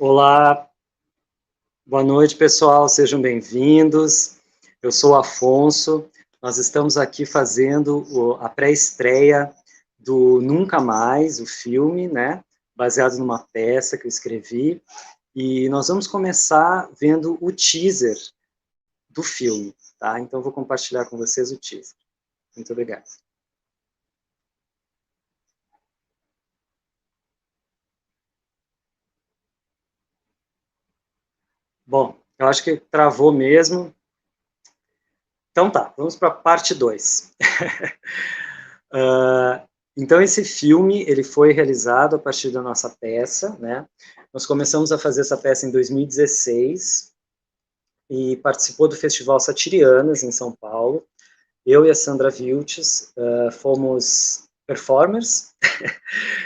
Olá, boa noite, pessoal, sejam bem-vindos. Eu sou o Afonso, nós estamos aqui fazendo a pré-estreia do Nunca Mais, o filme, né, baseado numa peça que eu escrevi, e nós vamos começar vendo o teaser do filme, tá? Então eu vou compartilhar com vocês o teaser. Muito obrigado. Bom, eu acho que travou mesmo. Então tá, vamos para a parte 2. Então esse filme ele foi realizado a partir da nossa peça, né? Nós começamos a fazer essa peça em 2016 e participou do Festival Satirianas em São Paulo. Eu e a Sandra Vilches fomos performers.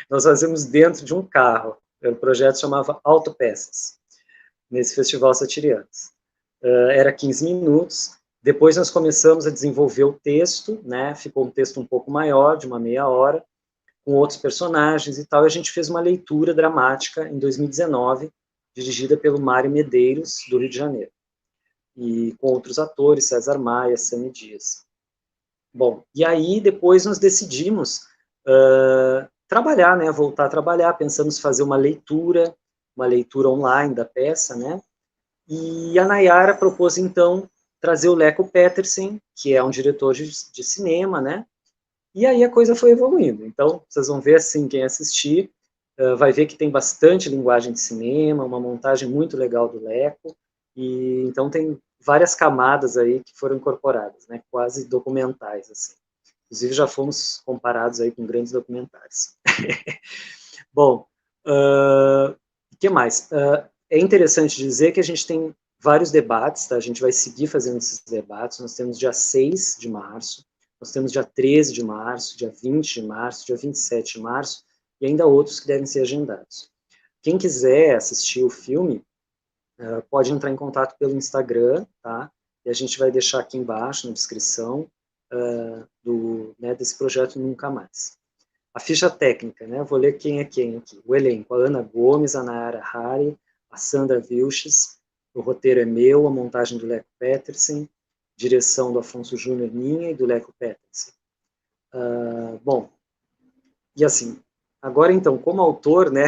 Nós fazíamos dentro de um carro. O projeto chamava Autopeças, nesse Festival Satirianas. Era 15 minutos. Depois nós começamos a desenvolver o texto, né? Ficou um texto um pouco maior, de uma meia hora, com outros personagens e tal, e a gente fez uma leitura dramática em 2019, dirigida pelo Mário Medeiros, do Rio de Janeiro, e com outros atores, César Maia, Sami Dias. Bom, e aí depois nós decidimos trabalhar, né, voltar a trabalhar, pensamos fazer uma leitura online da peça, né, e a Nayara propôs, então, trazer o Leco Petersen, que é um diretor de cinema, né, e aí a coisa foi evoluindo. Então, vocês vão ver assim, quem assistir, vai ver que tem bastante linguagem de cinema, uma montagem muito legal do Leco, e então tem várias camadas aí que foram incorporadas, né, quase documentais, assim. Inclusive já fomos comparados aí com grandes documentários. Bom, o que mais? É interessante dizer que a gente tem vários debates, tá? A gente vai seguir fazendo esses debates. Nós temos dia 6 de março, nós temos dia 13 de março, dia 20 de março, dia 27 de março, e ainda outros que devem ser agendados. Quem quiser assistir o filme, pode entrar em contato pelo Instagram, tá? E a gente vai deixar aqui embaixo, na descrição, desse projeto Nunca Mais. A ficha técnica, né? Vou ler quem é quem aqui. O elenco, a Ana Gomes, a Nayara Hari, a Sandra Vilches, o roteiro é meu, a montagem do Leco Petersen, direção do Afonso Júnior minha e do Leco Petersen. Bom, e assim, agora então, como autor, né,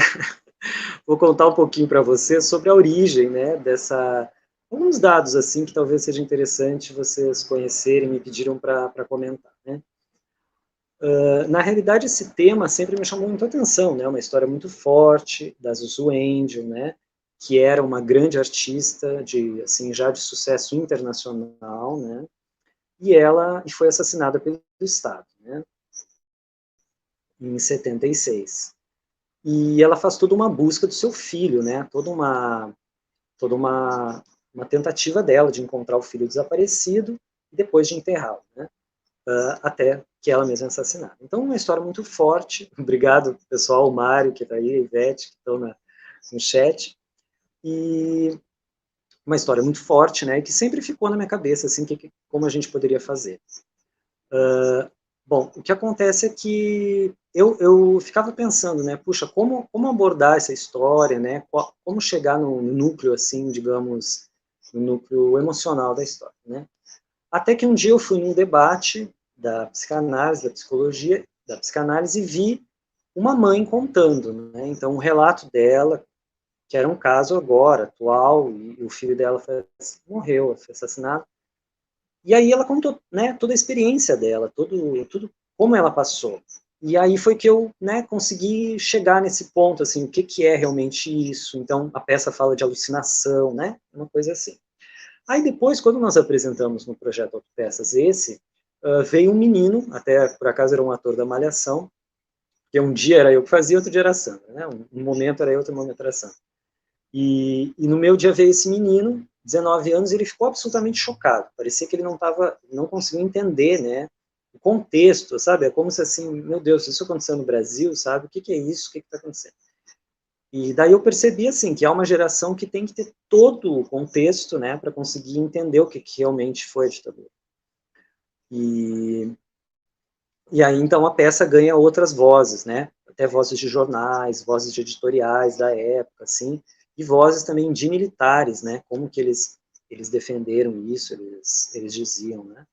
vou contar um pouquinho para você sobre a origem, né, alguns dados assim que talvez seja interessante vocês conhecerem, me pediram para comentar, né. Na realidade, esse tema sempre me chamou muito a atenção, né? Uma história muito forte da Zuzu Angel, né? Que era uma grande artista de, assim, já de sucesso internacional, né? E foi assassinada pelo Estado, né? Em 76. E ela faz toda uma busca do seu filho, né? Toda uma tentativa dela de encontrar o filho desaparecido e depois de enterrá-lo, né? Até que ela mesma é assassinada. Então, uma história muito forte. Obrigado, pessoal, o Mário, que está aí, a Ivete, que estão no chat. E uma história muito forte, né, que sempre ficou na minha cabeça, assim, como a gente poderia fazer. Bom, o que acontece é que eu ficava pensando, né, puxa, como abordar essa história, né, como chegar no núcleo, assim, digamos, no núcleo emocional da história, né. Até que um dia eu fui num debate da psicanálise, da psicologia, da psicanálise, e vi uma mãe contando, né? Então, um relato dela, que era um caso agora, atual, e o filho dela morreu, foi assassinado. E aí ela contou, né, toda a experiência dela, tudo como ela passou. E aí foi que eu, né, consegui chegar nesse ponto, assim, o que é realmente isso. Então, a peça fala de alucinação, né, uma coisa assim. Aí depois, quando nós apresentamos no projeto Autopeças veio um menino, até por acaso era um ator da Malhação, que um dia era eu que fazia, outro dia era a Sandra, né? Um momento era eu, outro momento era a Sandra. E no meu dia veio esse menino, 19 anos, e ele ficou absolutamente chocado. Parecia que ele não conseguia entender, né? O contexto, sabe? É como se assim, meu Deus, isso aconteceu no Brasil, sabe? O que é isso? O que está acontecendo? E daí eu percebi, assim, que há uma geração que tem que ter todo o contexto, né, para conseguir entender o que realmente foi a ditadura. E, e aí, então, a peça ganha outras vozes, né, até vozes de jornais, vozes de editoriais da época, assim, e vozes também de militares, né, como que eles defenderam isso, eles diziam, né.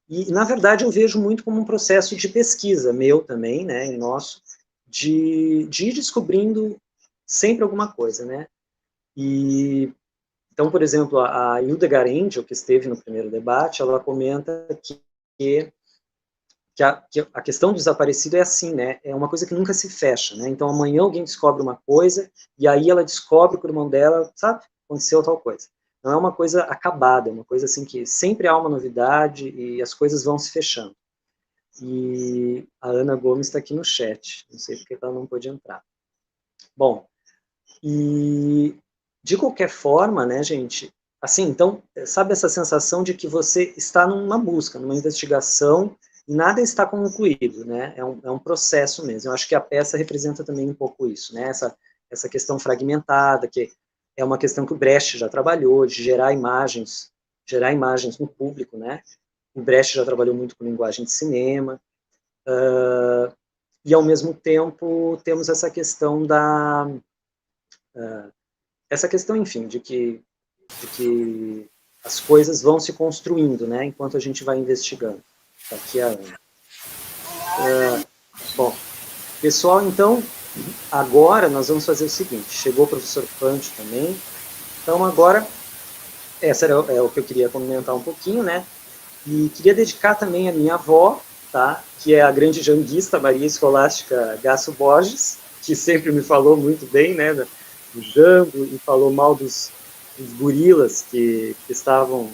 E, na verdade, eu vejo muito como um processo de pesquisa, meu também, né, e nosso, de ir descobrindo sempre alguma coisa, né. E, então, por exemplo, a Hildegard Angel, que esteve no primeiro debate, ela comenta que a questão do desaparecido é assim, né, é uma coisa que nunca se fecha, né, então amanhã alguém descobre uma coisa, e aí ela descobre com o irmão dela, sabe, aconteceu tal coisa. Não é uma coisa acabada, é uma coisa assim que sempre há uma novidade e as coisas vão se fechando. E a Ana Gomes está aqui no chat, não sei porque ela não pôde entrar. Bom, e de qualquer forma, né, gente, assim, então, sabe essa sensação de que você está numa busca, numa investigação, e nada está concluído, né, é um processo mesmo. Eu acho que a peça representa também um pouco isso, né, essa questão fragmentada, que é uma questão que o Brecht já trabalhou, de gerar imagens no público, né, o Brecht já trabalhou muito com linguagem de cinema, e ao mesmo tempo temos essa questão enfim, de que as coisas vão se construindo, né, enquanto a gente vai investigando. Daqui a ano. Bom, pessoal, então, agora nós vamos fazer o seguinte, chegou o professor Pancho também, então agora, essa é o que eu queria comentar um pouquinho, né, e queria dedicar também a minha avó, tá, que é a grande janguista Maria Escolástica Gasso Borges, que sempre me falou muito bem, né, do Jango, e falou mal dos gorilas que estavam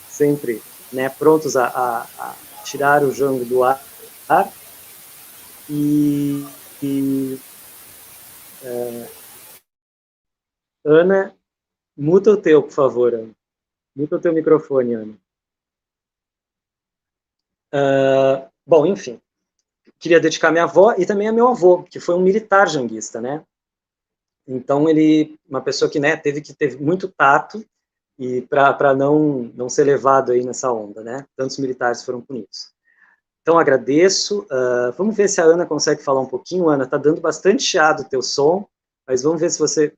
sempre, né, prontos a tirar o Jango do ar. E Ana, muta o teu, por favor, Ana. Muta o teu microfone, Ana. Bom, enfim, queria dedicar a minha avó e também a meu avô, que foi um militar janguista, né? Então ele, uma pessoa que, né, teve que ter muito tato e para não ser levado aí nessa onda, né? Tantos militares foram punidos. Então agradeço. Vamos ver se a Ana consegue falar um pouquinho. Ana, tá dando bastante chiado o teu som, mas vamos ver se você.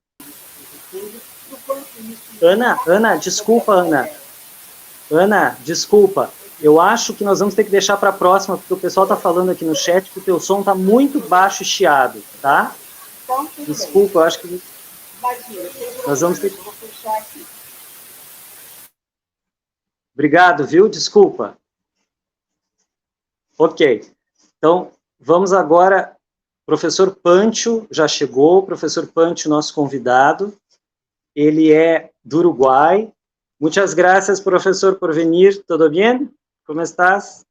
Ana, desculpa, Ana. Ana, desculpa. Eu acho que nós vamos ter que deixar para a próxima, porque o pessoal está falando aqui no chat que o teu som está muito baixo e chiado, tá? Desculpa, eu acho que nós vamos ter que... Obrigado, viu? Desculpa. Ok. Então, vamos agora. Professor Pancho já chegou. Professor Pancho, nosso convidado. Ele é do Uruguai. Muchas gracias, professor, por venir. ¿Todo bien? ¿Cómo estás?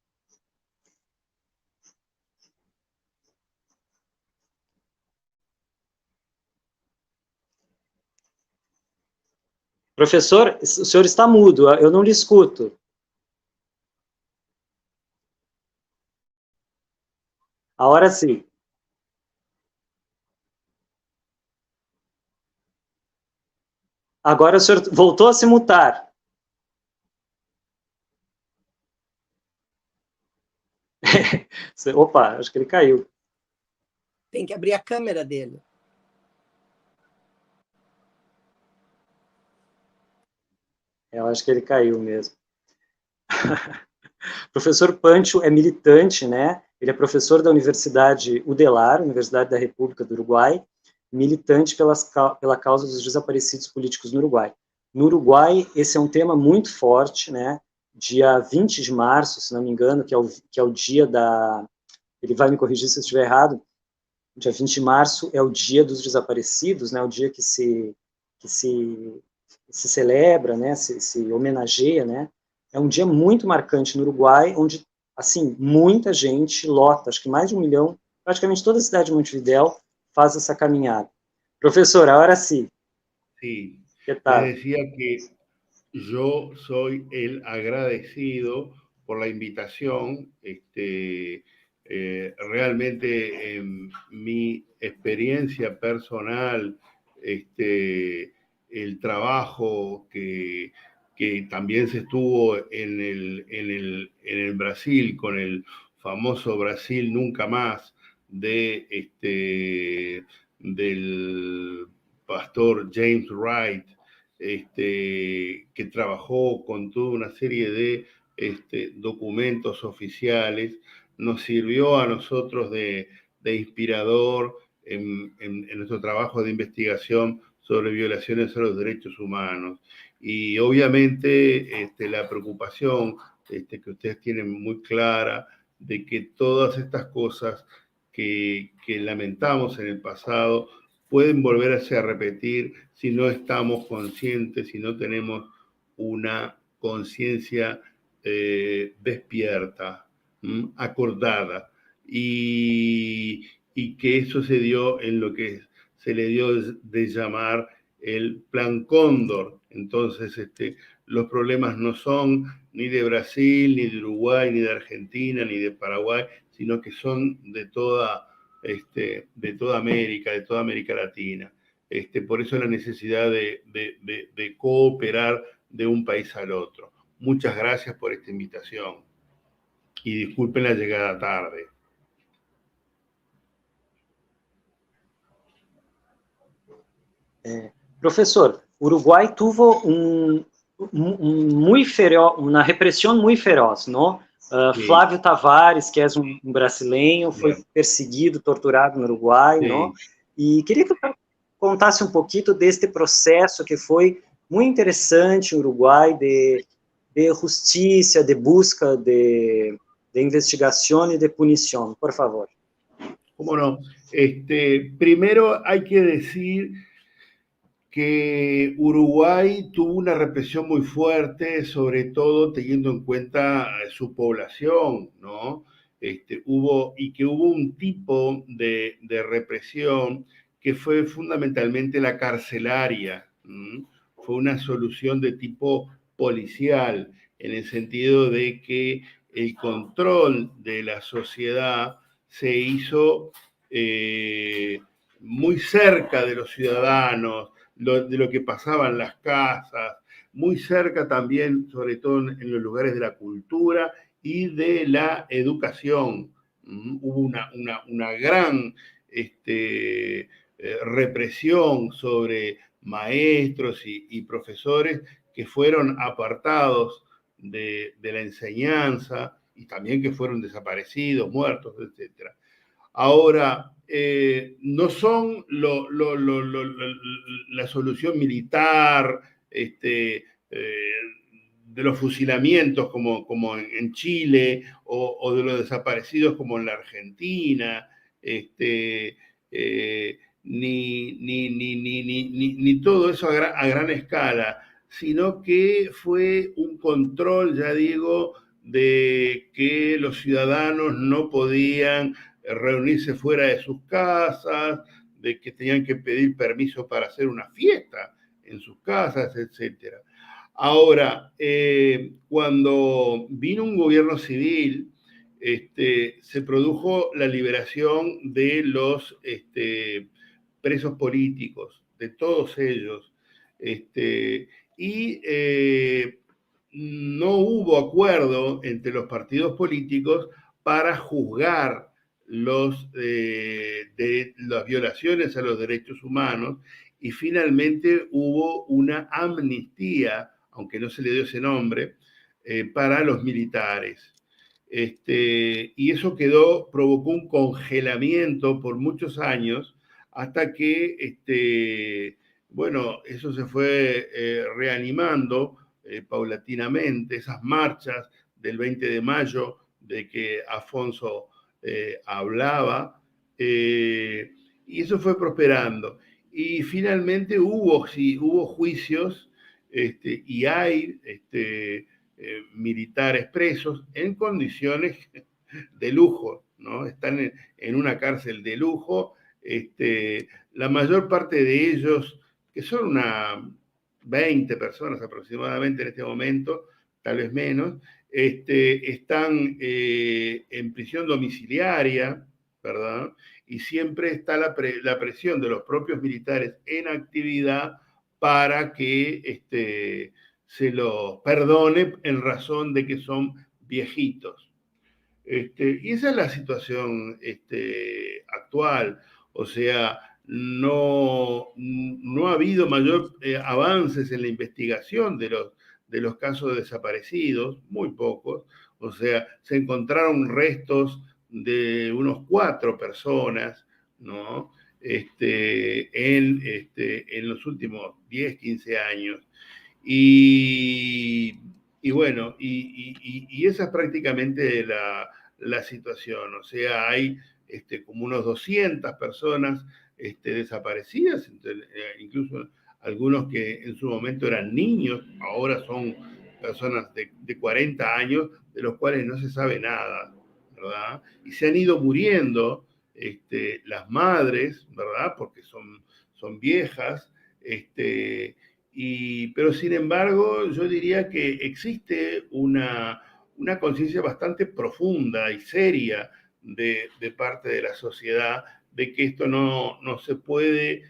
Professor, o senhor está mudo, eu não lhe escuto. Agora sim. Agora o senhor voltou a se mutar. Opa, acho que ele caiu. Tem que abrir a câmera dele. Eu acho que ele caiu mesmo. Professor Pancho é militante, né? Ele é professor da Universidade UDELAR, Universidade da República do Uruguai, militante pela causa dos desaparecidos políticos no Uruguai. No Uruguai, esse é um tema muito forte, né? Dia 20 de março, se não me engano, que é o dia da... Ele vai me corrigir se eu estiver errado. Dia 20 de março é o dia dos desaparecidos, né? O dia que se celebra, né? Se homenageia, né? É um dia muito marcante no Uruguai, onde, assim, muita gente lota, acho que mais de 1 milhão, praticamente toda a cidade de Montevidéu faz essa caminhada. Professor, ahora sí. Sí, ¿Qué les tal? decía que yo soy el agradecido por la invitación. Realmente mi experiencia personal, el trabajo que también se estuvo en el Brasil, con el famoso Brasil Nunca Más, del pastor James Wright, que trabajó con toda una serie de documentos oficiales, nos sirvió a nosotros de inspirador en nuestro trabajo de investigación sobre violaciones a los derechos humanos. Y obviamente la preocupación que ustedes tienen muy clara de que todas estas cosas que lamentamos en el pasado pueden volverse a repetir si no estamos conscientes, si no tenemos una conciencia despierta, acordada, y que eso se dio en lo que se le dio de llamar el Plan Cóndor. Entonces, los problemas no son ni de Brasil, ni de Uruguay, ni de Argentina, ni de Paraguay, sino que son de toda América, de toda América Latina. Por eso la necesidad de cooperar de un país al otro. Muchas gracias por esta invitación y disculpen la llegada tarde. Professor, Uruguai tuvo uma repressão muito feroz, não? Flávio Tavares, que é um brasileiro, foi perseguido, torturado no Uruguai, não? E queria que você contasse um pouquinho deste processo que foi muito interessante no Uruguai, de justiça, de busca, de investigação e de punição, por favor. Cómo no. Primero hay que decir que Uruguay tuvo una represión muy fuerte, sobre todo teniendo en cuenta su población, ¿no? Hubo un tipo de represión que fue fundamentalmente la carcelaria. Fue una solución de tipo policial, en el sentido de que el control de la sociedad se hizo muy cerca de los ciudadanos, de lo que pasaba en las casas, muy cerca también, sobre todo en los lugares de la cultura y de la educación. Hubo una gran represión sobre maestros y profesores que fueron apartados de la enseñanza y también que fueron desaparecidos, muertos, etc. Ahora, no son la solución militar de los fusilamientos como en Chile o de los desaparecidos como en la Argentina, ni todo eso a gran escala, sino que fue un control, ya digo, de que los ciudadanos no podían reunirse fuera de sus casas, de que tenían que pedir permiso para hacer una fiesta en sus casas, etc. Ahora, cuando vino un gobierno civil, se produjo la liberación de los presos políticos, de todos ellos, y no hubo acuerdo entre los partidos políticos para juzgar de las violaciones a los derechos humanos, y finalmente hubo una amnistía, aunque no se le dio ese nombre, para los militares. Y eso provocó un congelamiento por muchos años, hasta que, eso se fue reanimando paulatinamente, esas marchas del 20 de mayo de que Afonso hablaba, y eso fue prosperando. Y finalmente hubo juicios, y hay militares presos en condiciones de lujo, ¿no? Están en una cárcel de lujo. La mayor parte de ellos, que son unas 20 personas aproximadamente en este momento, tal vez menos, están en prisión domiciliaria, ¿verdad? Y siempre está la presión de los propios militares en actividad para que se los perdone en razón de que son viejitos. Y esa es la situación actual. O sea, no ha habido mayor avances en la investigación de los casos de desaparecidos, muy pocos. O sea, se encontraron restos de unos 4 personas, ¿no? En los últimos 10, 15 años. Y bueno, y esa es prácticamente la situación. O sea, hay como unos 200 personas desaparecidas, incluso algunos que en su momento eran niños, ahora son personas de 40 años, de los cuales no se sabe nada, ¿verdad? Y se han ido muriendo las madres, ¿verdad? Porque son viejas, pero sin embargo yo diría que existe una conciencia bastante profunda y seria de parte de la sociedad de que esto no se puede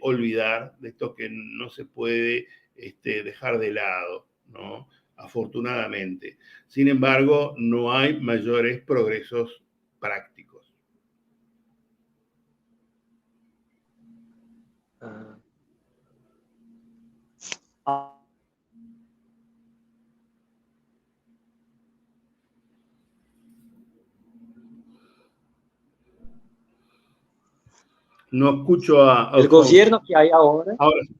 olvidar, de esto que no se puede dejar de lado, ¿no? Afortunadamente. Sin embargo, no hay mayores progresos prácticos. No escucho a El gobierno que hay ahora, ahora sí.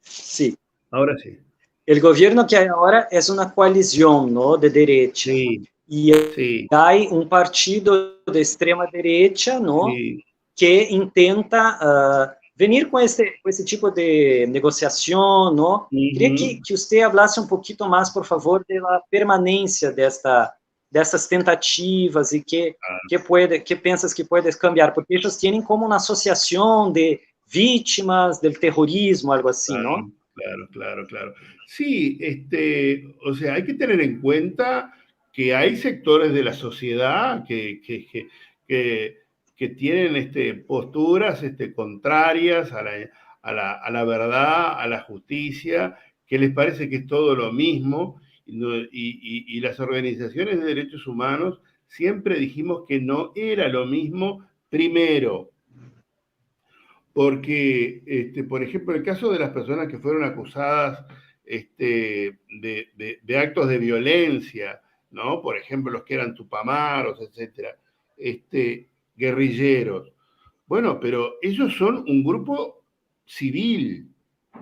sí, Ahora sí. el gobierno que hay ahora es una coalición, ¿no?, de derecha. Sí, Y sí, hay un partido de extrema derecha, ¿no?, sí. que intenta venir con ese tipo de negociación, ¿no? Quería que usted hablase un poquito más, por favor, de la permanencia dessas tentativas y que piensas que puedes cambiar, porque ellos tienen como una asociación de víctimas del terrorismo, algo así, ¿no? Claro. Sí, o sea, hay que tener en cuenta que hay sectores de la sociedad que tienen posturas contrarias a la verdad, a la justicia, que les parece que es todo lo mismo, y las organizaciones de derechos humanos siempre dijimos que no era lo mismo, primero, porque, por ejemplo, el caso de las personas que fueron acusadas de actos de violencia, ¿no? Por ejemplo, los que eran tupamaros, etcétera, guerrilleros. Bueno, pero ellos son un grupo civil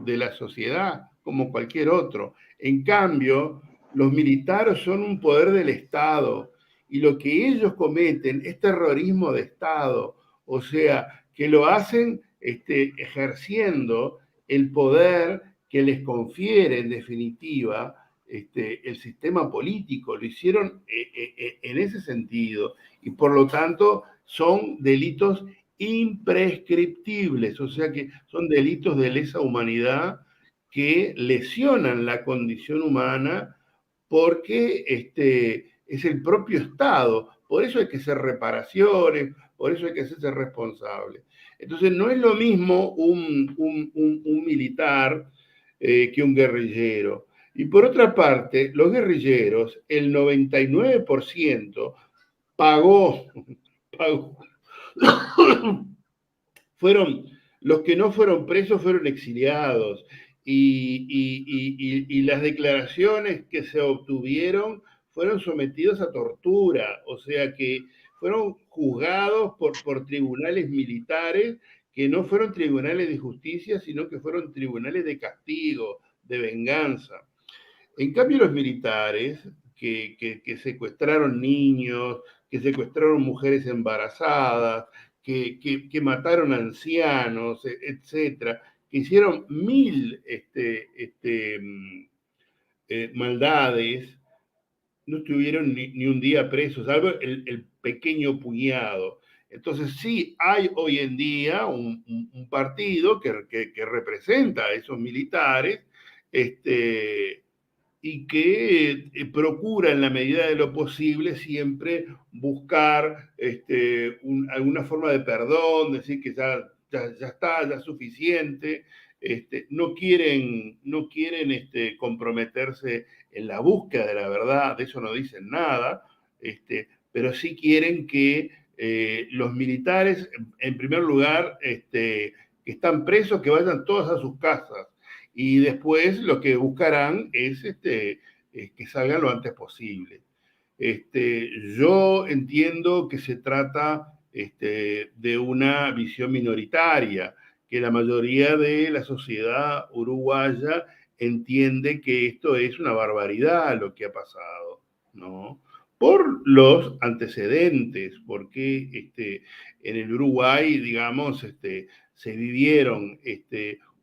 de la sociedad, como cualquier otro. En cambio, los militares son un poder del Estado, y lo que ellos cometen es terrorismo de Estado, o sea, que lo hacen ejerciendo el poder que les confiere en definitiva el sistema político. Lo hicieron en ese sentido, y por lo tanto son delitos imprescriptibles, o sea que son delitos de lesa humanidad que lesionan la condición humana, porque es el propio Estado. Por eso hay que hacer reparaciones, por eso hay que hacerse responsable. Entonces, no es lo mismo un militar que un guerrillero. Y por otra parte, los guerrilleros, el 99% pagó los que no fueron presos fueron exiliados, y las declaraciones que se obtuvieron fueron sometidos a tortura, o sea que fueron juzgados por tribunales militares que no fueron tribunales de justicia, sino que fueron tribunales de castigo, de venganza. En cambio, los militares que secuestraron niños, que secuestraron mujeres embarazadas, que mataron ancianos, etcétera, que hicieron mil maldades, no estuvieron ni un día presos, salvo el pequeño puñado. Entonces sí hay hoy en día un partido que representa a esos militares, y que procura en la medida de lo posible siempre buscar alguna forma de perdón, decir que ya está, ya es suficiente. No quieren comprometerse en la búsqueda de la verdad, de eso no dicen nada, pero sí quieren que los militares, en primer lugar, que están presos, que vayan todos a sus casas. Y después lo que buscarán es que salgan lo antes posible. Yo entiendo que se trata de una visión minoritaria, que la mayoría de la sociedad uruguaya entiende que esto es una barbaridad lo que ha pasado, ¿no? Por los antecedentes, porque en el Uruguay, digamos, se vivieron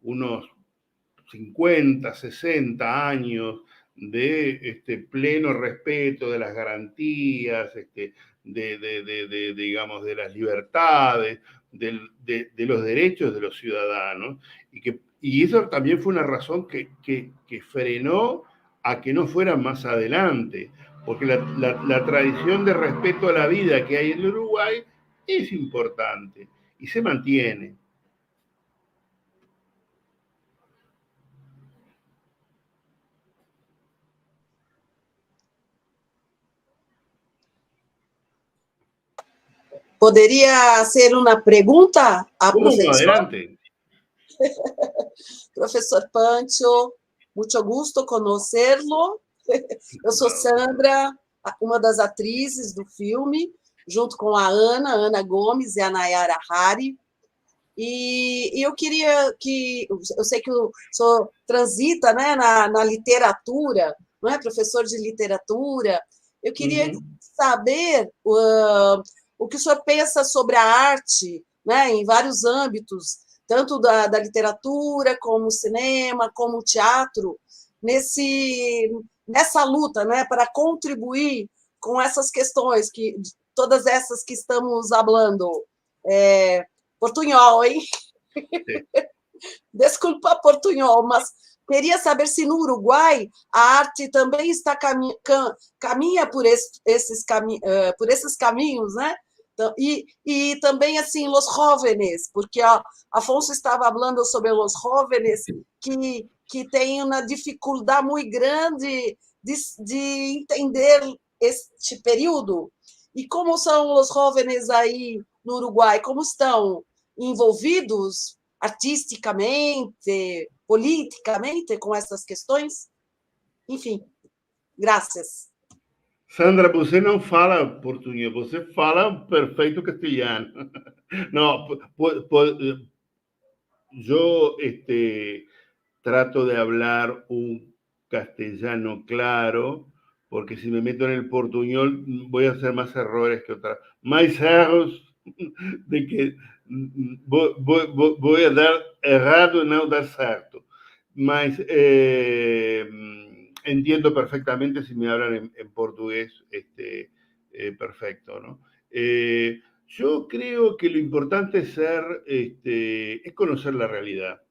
unos 50, 60 años de pleno respeto de las garantías, digamos, de las libertades, de los derechos de los ciudadanos, y eso también fue una razón que frenó a que no fueran más adelante, porque la tradición de respeto a la vida que hay en el Uruguay es importante y se mantiene. Poderia hacer uma pergunta ao professor? Adelante. Professor Pancho, muito gusto conhecê-lo. Eu sou Sandra, uma das atrizes do filme, junto com a Ana Gomes e a Nayara Hari. E eu queria que... Eu sei que o senhor transita, né, na literatura, não é? Professor de literatura. Eu queria saber o que o senhor pensa sobre a arte, né, em vários âmbitos, tanto da literatura, como o cinema, como o teatro, nessa luta, né, para contribuir com essas questões, todas essas que estamos falando. Portunhol, hein? Desculpa, portunhol, mas queria saber se no Uruguai a arte também caminha por esses caminhos, né? E também, assim, os jovens, porque Afonso estava falando sobre os jovens que têm uma dificuldade muito grande de entender este período. E como são os jovens aí no Uruguai? Como estão envolvidos artisticamente, politicamente com essas questões? Enfim, graças. Sandra, você não fala português, você fala perfeito castelhano. No, yo trato de hablar un castellano claro, porque si me meto en el portuñol voy a hacer más errores que otras. Más errores de que voy a dar errado y no dar cierto. Mas entiendo perfectamente si me hablan en portugués, perfecto, ¿no? Yo creo que lo importante es conocer la realidad.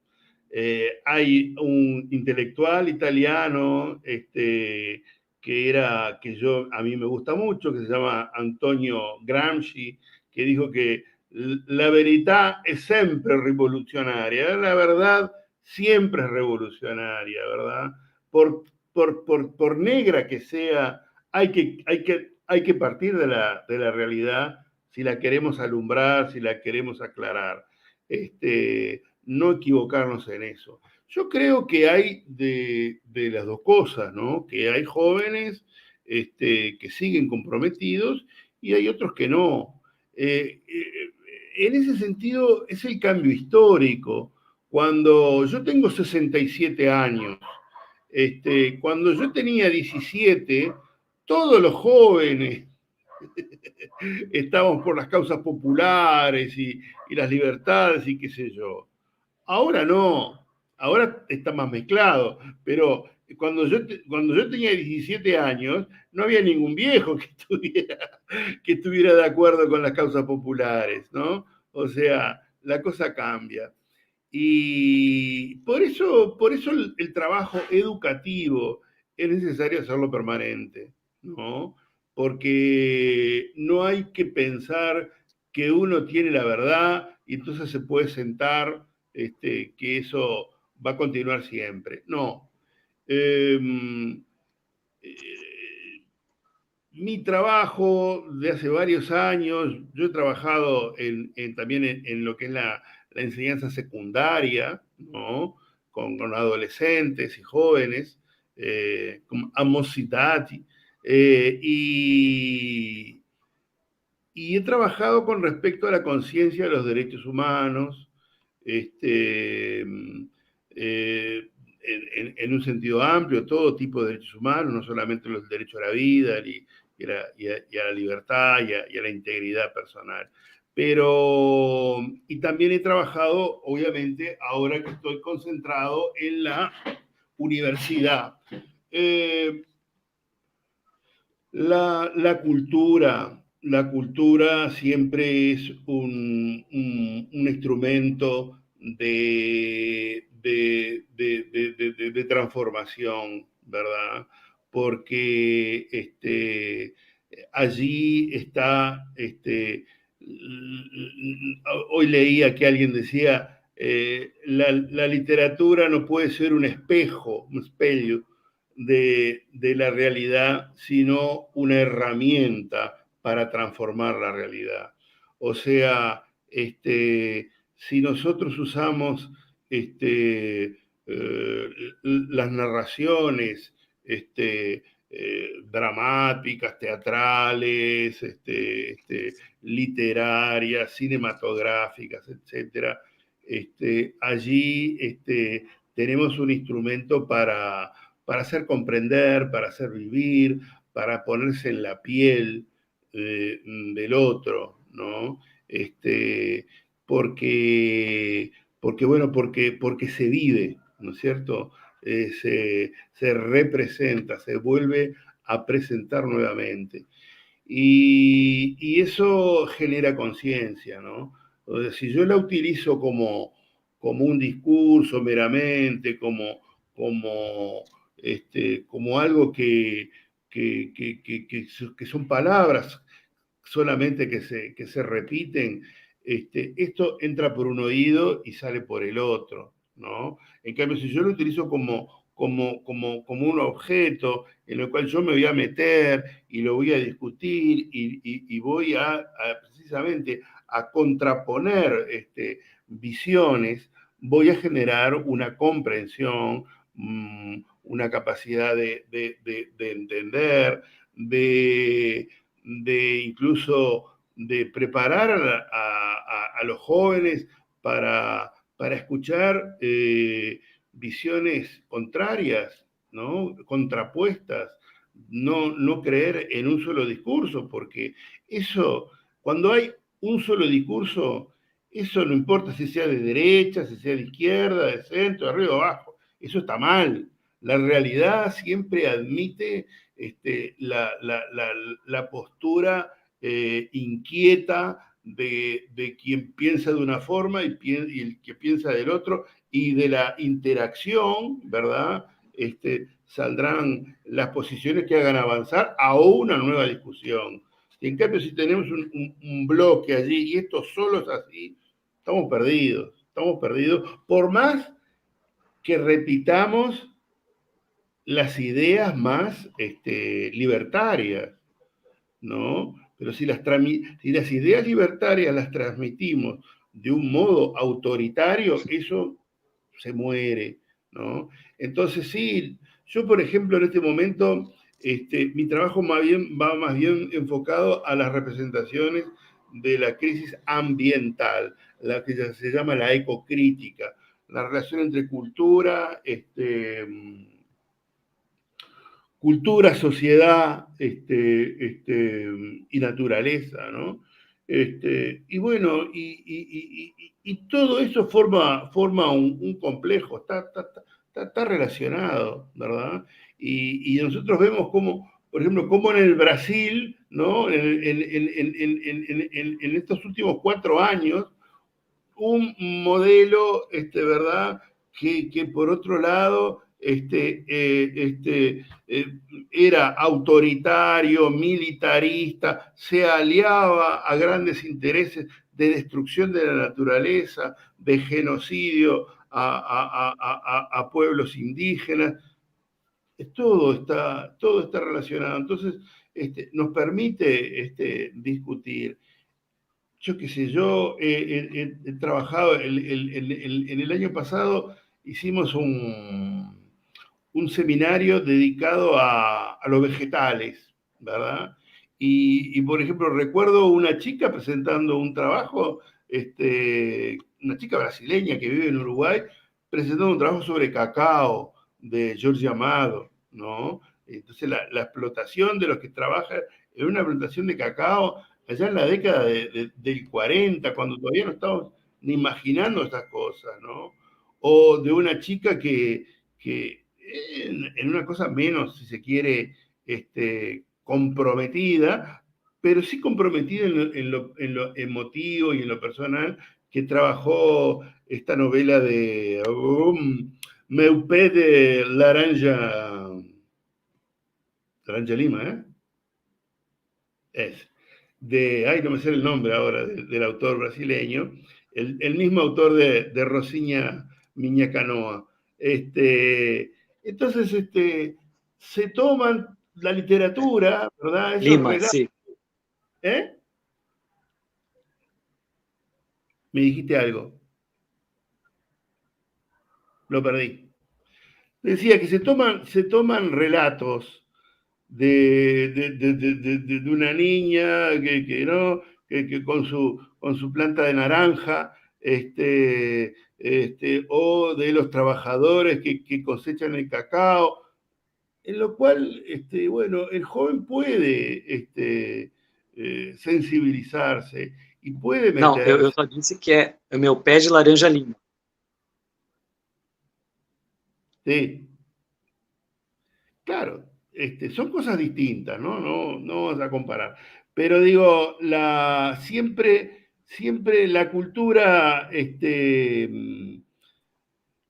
Hay un intelectual italiano que a mí me gusta mucho, que se llama Antonio Gramsci, que dijo que la verità es siempre revolucionaria, la verdad siempre es revolucionaria, ¿verdad? Por negra que sea, hay que partir de la realidad si la queremos alumbrar, si la queremos aclarar. No equivocarnos en eso. Yo creo que hay de las dos cosas, ¿no? Que hay jóvenes que siguen comprometidos y hay otros que no. En ese sentido, es el cambio histórico. Cuando yo tengo 67 años, cuando yo tenía 17, todos los jóvenes estábamos por las causas populares y las libertades y qué sé yo. Ahora no, ahora está más mezclado, pero cuando yo tenía 17 años no había ningún viejo que estuviera de acuerdo con las causas populares, ¿no? O sea, la cosa cambia. Y por eso el trabajo educativo es necesario hacerlo permanente, ¿no? Porque no hay que pensar que uno tiene la verdad y entonces se puede sentar que eso va a continuar siempre. No. mi trabajo de hace varios años, yo he trabajado también en lo que es la enseñanza secundaria, ¿no? Con adolescentes y jóvenes, con a mocidade, y he trabajado con respecto a la conciencia de los derechos humanos, en un sentido amplio, todo tipo de derechos humanos, no solamente los derechos a la vida y a la libertad y a la integridad personal. Pero, y también he trabajado, obviamente, ahora que estoy concentrado en la universidad. La cultura siempre es un instrumento de transformación, ¿verdad? Porque allí está, hoy leía que alguien decía, la literatura no puede ser un espejo, un espejo de la realidad, sino una herramienta para transformar la realidad. O sea, si nosotros usamos las narraciones dramáticas, teatrales, literarias, cinematográficas, etcétera, allí tenemos un instrumento para hacer comprender, para hacer vivir, para ponerse en la piel del otro, ¿no? Porque, porque se vive, ¿no es cierto? Se representa, se vuelve a presentar nuevamente. Y eso genera conciencia, ¿no? O sea, si yo la utilizo como un discurso meramente, como algo que son palabras solamente que se repiten, esto entra por un oído y sale por el otro, ¿no? En cambio, si yo lo utilizo como un objeto en el cual yo me voy a meter y lo voy a discutir y voy precisamente a contraponer visiones, voy a generar una comprensión, una capacidad de entender, incluso de preparar a los jóvenes para escuchar visiones contrarias, ¿no? Contrapuestas, no creer en un solo discurso, porque eso, cuando hay un solo discurso, eso no importa si sea de derecha, si sea de izquierda, de centro, de arriba o abajo, eso está mal. La realidad siempre admite la postura inquieta de quien piensa de una forma y el que piensa del otro, y de la interacción, ¿verdad? Saldrán las posiciones que hagan avanzar a una nueva discusión. Y en cambio, si tenemos un bloque allí y esto solo es así, estamos perdidos, por más que repitamos las ideas más libertarias, ¿no? Pero si las ideas libertarias las transmitimos de un modo autoritario, eso se muere, ¿no? Entonces sí, yo por ejemplo en este momento, mi trabajo va más bien enfocado a las representaciones de la crisis ambiental, la que se llama la ecocrítica, la relación entre cultura, sociedad y naturaleza, ¿no? Y bueno, y todo eso forma un complejo, está relacionado, ¿verdad? Y nosotros vemos cómo, por ejemplo, cómo en el Brasil, ¿no? En estos últimos 4 años, un modelo, ¿verdad? Que por otro lado era autoritario, militarista, se aliaba a grandes intereses de destrucción de la naturaleza, de genocidio a pueblos indígenas. Todo está relacionado. Entonces, nos permite discutir. Yo qué sé, yo he trabajado, en el año pasado hicimos un seminario dedicado a los vegetales, ¿verdad? Y, por ejemplo, recuerdo una chica presentando un trabajo, una chica brasileña que vive en Uruguay, presentando un trabajo sobre cacao de Jorge Amado, ¿no? Entonces, la explotación de los que trabajan en una plantación de cacao allá en la década del 40, cuando todavía no estábamos ni imaginando estas cosas, ¿no? O de una chica que en una cosa menos, si se quiere, comprometida, pero sí comprometida en lo emotivo y en lo personal, que trabajó esta novela de Meupé de Laranja Lima, ¿eh? Es. No me sé el nombre ahora del autor brasileño, el mismo autor de Rosiña Miñacanoa. Entonces, se toman la literatura, ¿verdad? Esos Lima, relatos. sí. ¿Eh? Me dijiste algo. Lo perdí. Decía que se toman relatos de una niña ¿no? que con su planta de naranja, o de los trabajadores que cosechan el cacao, en lo cual, bueno, el joven puede sensibilizarse y puede Não, eu meterse. só disse que é o meu pé de laranja lima. Sí, claro, son cosas distintas, ¿no? No vamos a comparar. Pero digo, siempre la cultura,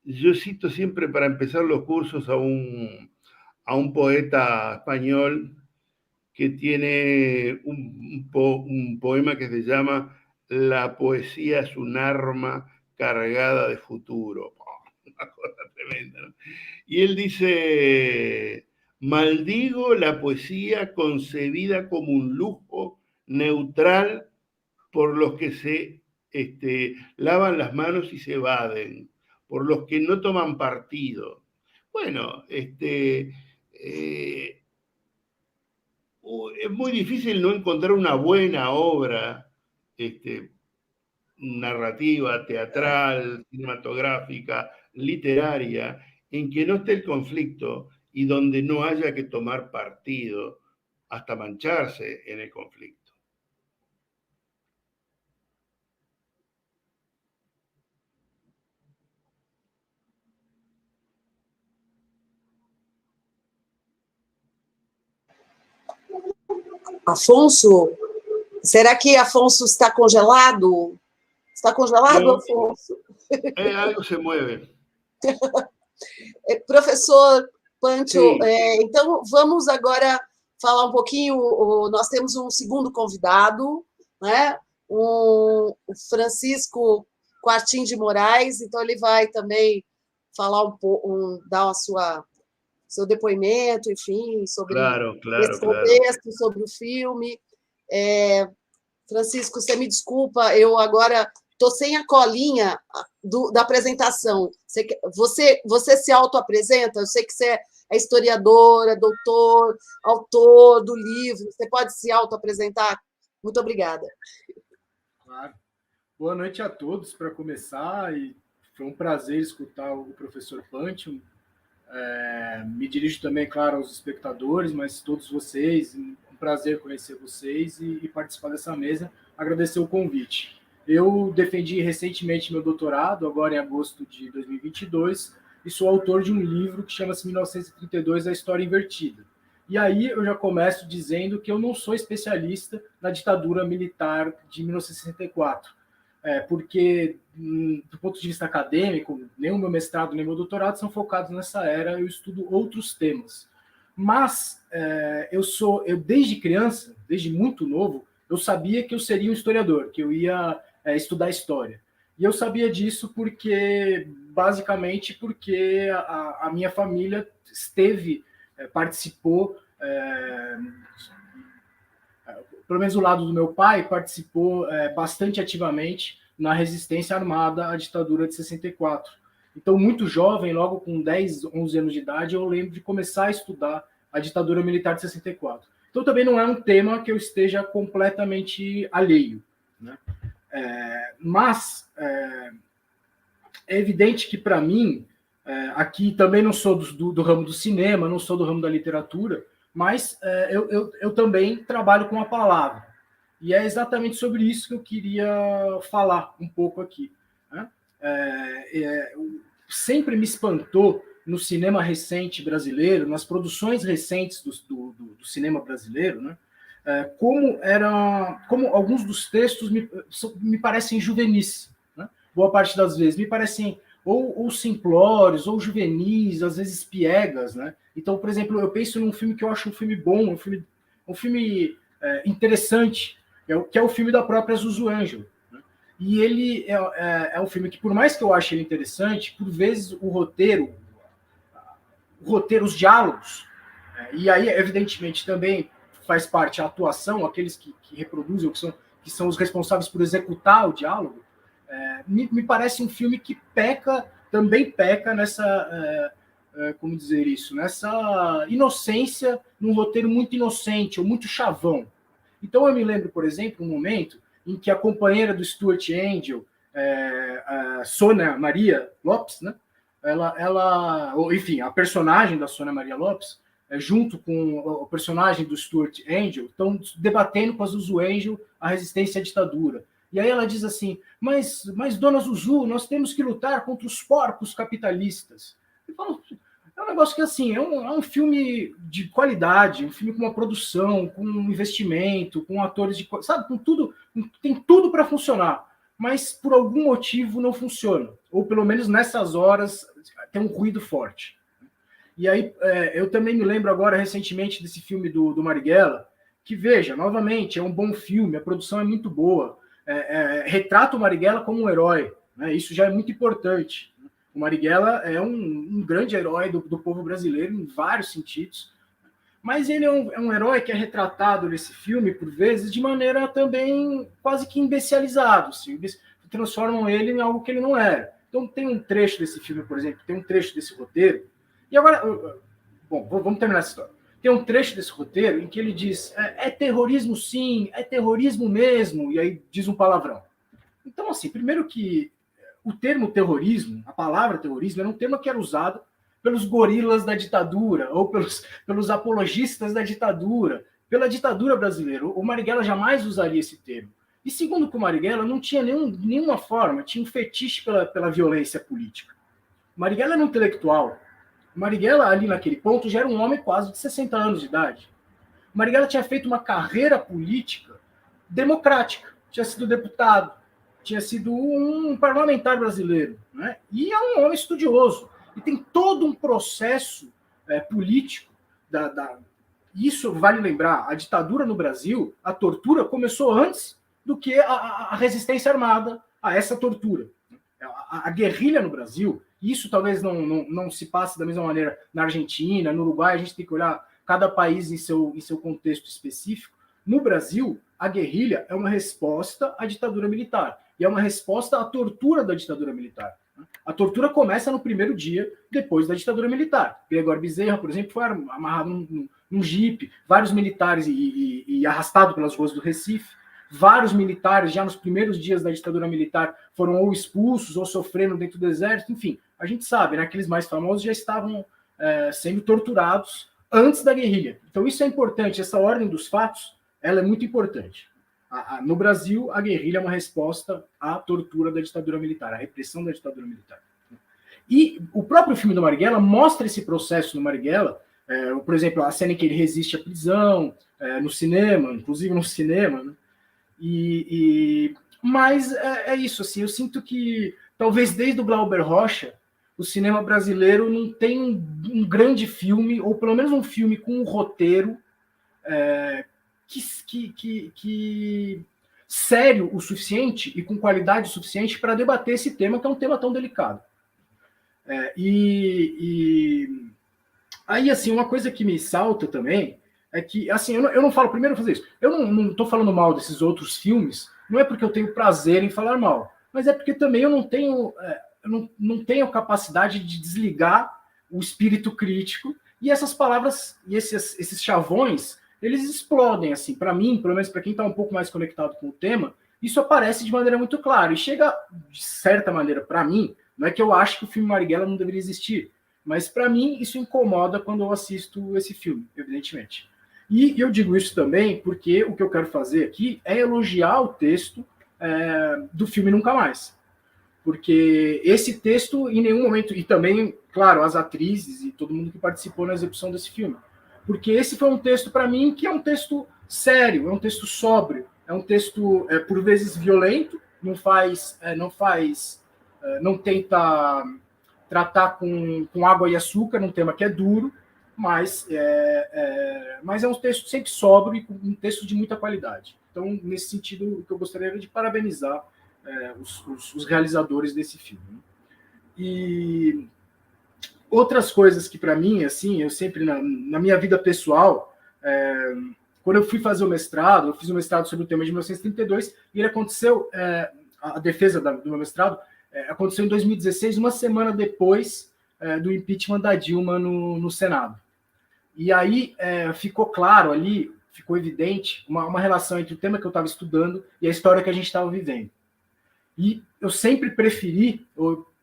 yo cito siempre para empezar los cursos a un poeta español que tiene un poema que se llama La poesía es un arma cargada de futuro. Una cosa tremenda, ¿no? Y él dice, maldigo la poesía concebida como un lujo neutral por los que se lavan las manos y se evaden, por los que no toman partido. Bueno, es muy difícil no encontrar una buena obra narrativa, teatral, cinematográfica, literaria, en que no esté el conflicto y donde no haya que tomar partido hasta mancharse en el conflicto. Afonso, será que Afonso está congelado? Está congelado, No, Afonso? algo se mueve. Professor Pancho, Sí. Então vamos agora falar um pouquinho. Nós temos um segundo convidado, né? O Francisco Quartim de Moraes, então ele vai também falar um pouco, dar seu depoimento, enfim, sobre esse contexto, sobre o filme. Francisco, você me desculpa, eu agora estou sem a colinha da apresentação. Você se autoapresenta? Eu sei que você é historiadora, doutor, autor do livro. Você pode se autoapresentar? Muito obrigada. Claro. Boa noite a todos, para começar, e foi um prazer escutar o professor Pancho. Me dirijo também, claro, aos espectadores, mas todos vocês, um prazer conhecer vocês e participar dessa mesa. Agradecer o convite. Eu defendi recentemente meu doutorado, agora em agosto de 2022, e sou autor de um livro que chama-se 1932, A História Invertida. E aí eu já começo dizendo que eu não sou especialista na ditadura militar de 1964, porque, do ponto de vista acadêmico, nem o meu mestrado nem o meu doutorado são focados nessa era, eu estudo outros temas. Mas eu desde criança, desde muito novo, eu sabia que eu seria um historiador, que eu ia estudar história. E eu sabia disso basicamente porque a minha família participou pelo menos o lado do meu pai, participou bastante ativamente na resistência armada à ditadura de 64. Então, muito jovem, logo com 10, 11 anos de idade, eu lembro de começar a estudar a ditadura militar de 64. Então, também não é um tema que eu esteja completamente alheio, né? Mas é evidente que, para mim, aqui também não sou do ramo do cinema, não sou do ramo da literatura, mas eu também trabalho com a palavra. E é exatamente sobre isso que eu queria falar um pouco aqui, né? Sempre me espantou no cinema recente brasileiro, nas produções recentes do cinema brasileiro, né? Como alguns dos textos me parecem juvenis, né? Boa parte das vezes me parecem ou simplórios, ou juvenis, às vezes piegas, né? Então, por exemplo, eu penso num filme que eu acho um filme bom, um filme interessante, que é o filme da própria Zuzu Angel, né? E ele é um filme que, por mais que eu ache ele interessante, por vezes o roteiro, os diálogos, e aí, evidentemente, também faz parte a atuação, aqueles que reproduzem, que são os responsáveis por executar o diálogo, me parece um filme que também peca nessa, como dizer isso, nessa inocência, num roteiro muito inocente ou muito chavão. Então eu me lembro, por exemplo, um momento em que a companheira do Stuart Angel, a Sônia Maria Lopes, né? Enfim, a personagem da Sônia Maria Lopes, junto com o personagem do Stuart Angel, estão debatendo com a Zuzu Angel a resistência à ditadura. E aí ela diz assim, mas dona Zuzu, nós temos que lutar contra os porcos capitalistas. Eu falo, é um negócio que assim, é um filme de qualidade, um filme com uma produção, com um investimento, com atores de... Sabe, com tudo, tem tudo para funcionar, mas por algum motivo não funciona. Ou pelo menos nessas horas tem um ruído forte. E aí eu também me lembro agora recentemente desse filme do Marighella, que, veja, novamente, é um bom filme, a produção é muito boa, retrata o Marighella como um herói, né? Isso já é muito importante. O Marighella é um grande herói do povo brasileiro em vários sentidos, mas ele é um herói que é retratado nesse filme, por vezes, de maneira também quase que imbecilizado, assim, transformam ele em algo que ele não era. Então tem um trecho desse filme, por exemplo, tem um trecho desse roteiro, e agora, bom, vamos terminar essa história. Tem um trecho desse roteiro em que ele diz, é terrorismo sim, é terrorismo mesmo, e aí diz um palavrão. Então, assim, primeiro que o termo terrorismo, a palavra terrorismo, era um termo que era usado pelos gorilas da ditadura, ou pelos apologistas da ditadura, pela ditadura brasileira. O Marighella jamais usaria esse termo. E segundo que o Marighella não tinha nenhuma forma, tinha um fetiche pela violência política. O Marighella era um intelectual. O Marighella, ali naquele ponto, já era um homem quase de 60 anos de idade. O Marighella tinha feito uma carreira política democrática. Tinha sido deputado, tinha sido um parlamentar brasileiro, né? E é um homem estudioso. E tem todo um processo político. Isso vale lembrar, a ditadura no Brasil, a tortura começou antes do que a resistência armada a essa tortura. A guerrilha no Brasil, isso talvez não se passe da mesma maneira na Argentina, no Uruguai, a gente tem que olhar cada país em seu contexto específico. No Brasil, a guerrilha é uma resposta à ditadura militar, e é uma resposta à tortura da ditadura militar. A tortura começa no primeiro dia depois da ditadura militar. Gregório Bezerra, por exemplo, foi amarrado num jipe, vários militares e arrastado pelas ruas do Recife. Vários militares, já nos primeiros dias da ditadura militar, foram ou expulsos ou sofrendo dentro do exército. Enfim, a gente sabe, né, aqueles mais famosos já estavam sendo torturados antes da guerrilha. Então isso é importante, essa ordem dos fatos, ela é muito importante. No Brasil, a guerrilha é uma resposta à tortura da ditadura militar, à repressão da ditadura militar. E o próprio filme do Marighella mostra esse processo no Marighella, por exemplo, a cena em que ele resiste à prisão, no cinema, inclusive no cinema, né? Mas é isso, assim, eu sinto que talvez desde o Glauber Rocha o cinema brasileiro não tem um grande filme, ou pelo menos um filme com um roteiro que sério o suficiente e com qualidade suficiente para debater esse tema, que é um tema tão delicado. Aí, assim, uma coisa que me salta também é que, assim, eu não falo, primeiro fazer isso, eu não estou falando mal desses outros filmes, não é porque eu tenho prazer em falar mal, mas é porque também eu não tenho capacidade de desligar o espírito crítico, e essas palavras, e esses chavões, eles explodem, assim, para mim, pelo menos para quem está um pouco mais conectado com o tema, isso aparece de maneira muito clara, e chega, de certa maneira, para mim, não é que eu acho que o filme Marighella não deveria existir, mas para mim isso incomoda quando eu assisto esse filme, evidentemente. E eu digo isso também porque o que eu quero fazer aqui é elogiar o texto do filme Nunca Mais. Porque esse texto, em nenhum momento, e também, claro, as atrizes e todo mundo que participou na execução desse filme, porque esse foi um texto, para mim, que é um texto sério, é um texto sóbrio, é um texto, por vezes, violento, não tenta tratar com água e açúcar, num tema que é duro, mas é um texto sempre sóbrio e um texto de muita qualidade. Então, nesse sentido, o que eu gostaria era de parabenizar os realizadores desse filme. E outras coisas que, para mim, assim, eu sempre, na minha vida pessoal, quando eu fui fazer o mestrado, eu fiz um mestrado sobre o tema de 1932, e ele aconteceu, a defesa do meu mestrado, aconteceu em 2016, uma semana depois do impeachment da Dilma no Senado. E aí ficou claro ali, ficou evidente, uma relação entre o tema que eu estava estudando e a história que a gente estava vivendo. E eu sempre preferi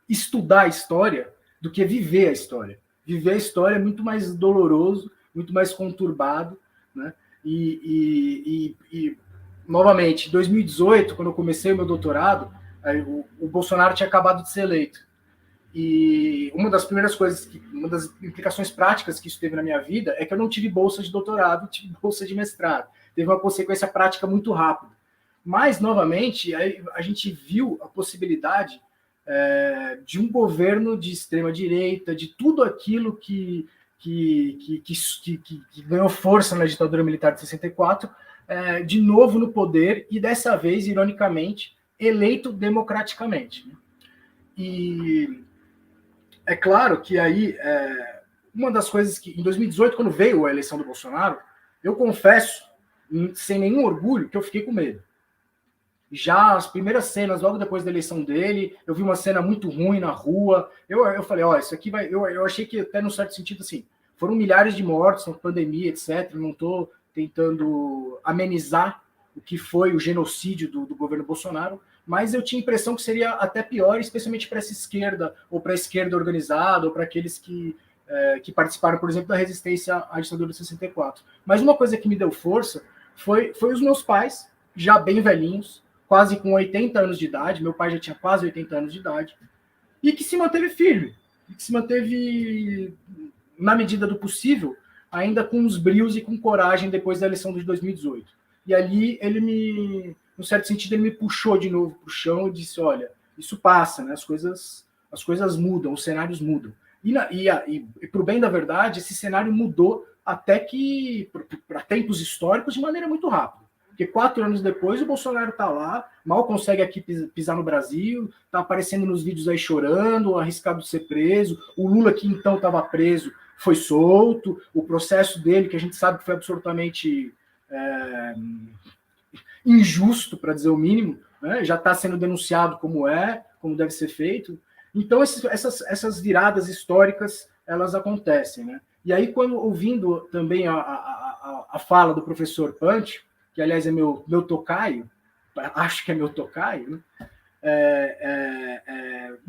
estudar a história do que viver a história. Viver a história é muito mais doloroso, muito mais conturbado, né? E novamente, em 2018, quando eu comecei o meu doutorado, o Bolsonaro tinha acabado de ser eleito. E uma das primeiras coisas, uma das implicações práticas que isso teve na minha vida é que eu não tive bolsa de doutorado, tive bolsa de mestrado. Teve uma consequência prática muito rápida. Mas, novamente, a gente viu a possibilidade de um governo de extrema-direita, de tudo aquilo que ganhou força na ditadura militar de 64, de novo no poder e, dessa vez, ironicamente, eleito democraticamente. E é claro que aí, uma das coisas que, em 2018, quando veio a eleição do Bolsonaro, eu confesso, sem nenhum orgulho, que eu fiquei com medo. Já as primeiras cenas, logo depois da eleição dele, eu vi uma cena muito ruim na rua. Eu falei, isso aqui vai... Eu achei que, até num certo sentido, assim, foram milhares de mortos na pandemia, etc. Não estou tentando amenizar o que foi o genocídio do governo Bolsonaro, mas eu tinha a impressão que seria até pior, especialmente para essa esquerda, ou para a esquerda organizada, ou para aqueles que participaram, por exemplo, da resistência à ditadura de 64. Mas uma coisa que me deu força foi os meus pais, já bem velhinhos, quase com 80 anos de idade, meu pai já tinha quase 80 anos de idade, e que se manteve firme, que se manteve, na medida do possível, ainda com os brios e com coragem depois da eleição de 2018. E ali ele num certo sentido, ele me puxou de novo para o chão e disse, olha, isso passa, né? As coisas mudam, os cenários mudam. E para o bem da verdade, esse cenário mudou até que, para tempos históricos, de maneira muito rápida. Porque 4 anos depois o Bolsonaro está lá, mal consegue aqui pisar no Brasil, está aparecendo nos vídeos aí chorando, arriscado de ser preso. O Lula, que então estava preso, foi solto. O processo dele, que a gente sabe que foi absolutamente injusto, para dizer o mínimo, né? Já está sendo denunciado como deve ser feito. Então, essas viradas históricas, elas acontecem, né? E aí, ouvindo também a fala do professor Punch, que, aliás, é meu tocaio, acho que é meu tocaio, né?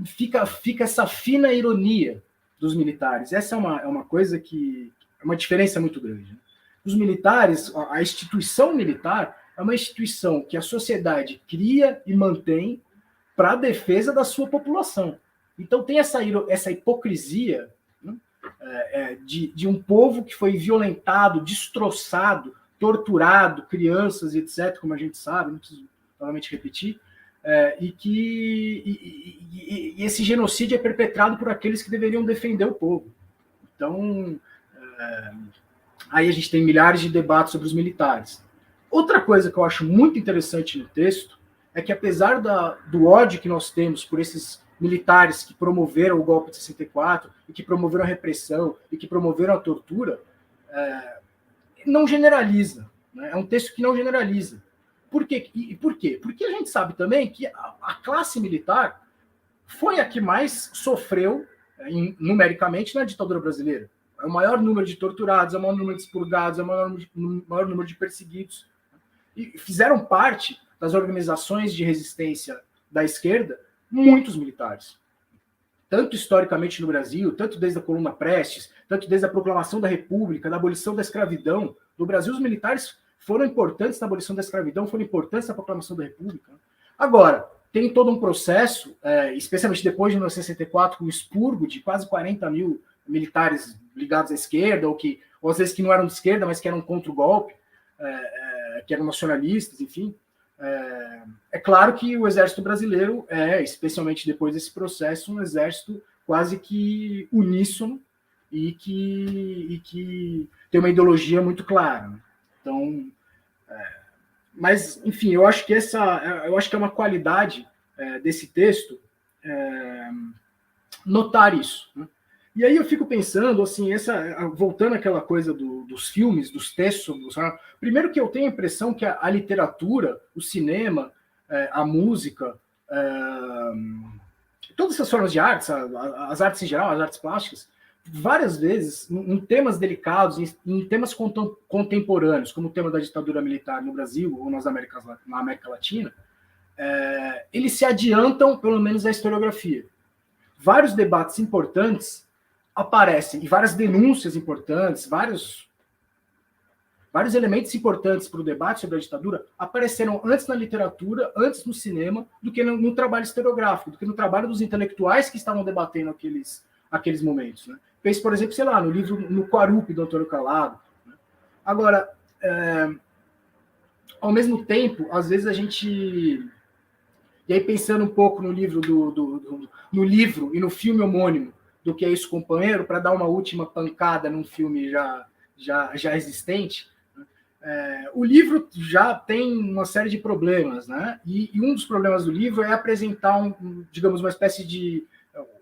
Fica essa fina ironia dos militares. Essa é uma coisa que é uma diferença muito grande, né? Os militares, a instituição militar é uma instituição que a sociedade cria e mantém para a defesa da sua população. Então tem essa hipocrisia, né, de um povo que foi violentado, destroçado, torturado, crianças e etc., como a gente sabe, não preciso novamente repetir, e esse genocídio é perpetrado por aqueles que deveriam defender o povo. Então, aí a gente tem milhares de debates sobre os militares. Outra coisa que eu acho muito interessante no texto é que, apesar do ódio que nós temos por esses militares que promoveram o golpe de 64 e que promoveram a repressão e que promoveram a tortura, não generaliza, né? É um texto que não generaliza. Por quê? Por quê? Porque a gente sabe também que a classe militar foi a que mais sofreu numericamente na ditadura brasileira. É o maior número de torturados, é o maior número de expurgados, é o maior número de perseguidos. E fizeram parte das organizações de resistência da esquerda muitos militares. Tanto historicamente no Brasil, tanto desde a Coluna Prestes, tanto desde a proclamação da República, da abolição da escravidão. No Brasil, os militares foram importantes na abolição da escravidão, foram importantes na proclamação da República. Agora, tem todo um processo, especialmente depois de 1964, com o expurgo de quase 40 mil militares ligados à esquerda, ou às vezes que não eram de esquerda, mas que eram contra o golpe, que eram nacionalistas, enfim. É claro que o exército brasileiro especialmente depois desse processo, um exército quase que uníssono e que tem uma ideologia muito clara. Então, mas, enfim, eu acho que é uma qualidade desse texto notar isso, né? E aí eu fico pensando, assim, voltando àquela coisa dos filmes, dos textos, primeiro que eu tenho a impressão que a literatura, o cinema, a música, todas essas formas de artes, as artes em geral, as artes plásticas, várias vezes, em temas delicados, em temas contemporâneos, como o tema da ditadura militar no Brasil ou na América Latina, eles se adiantam, pelo menos, à historiografia. Vários debates importantes aparecem, e várias denúncias importantes, vários elementos importantes para o debate sobre a ditadura apareceram antes na literatura, antes no cinema, do que no trabalho historiográfico, do que no trabalho dos intelectuais que estavam debatendo aqueles momentos, né? Pense, por exemplo, sei lá, no livro No Quarupi, do Antônio Calado, né? Agora, ao mesmo tempo, às vezes a gente... E aí, pensando um pouco no livro no livro e no filme homônimo do Que é Isso, Companheiro, para dar uma última pancada num filme já existente, o livro já tem uma série de problemas, né? E um dos problemas do livro é apresentar digamos, uma espécie de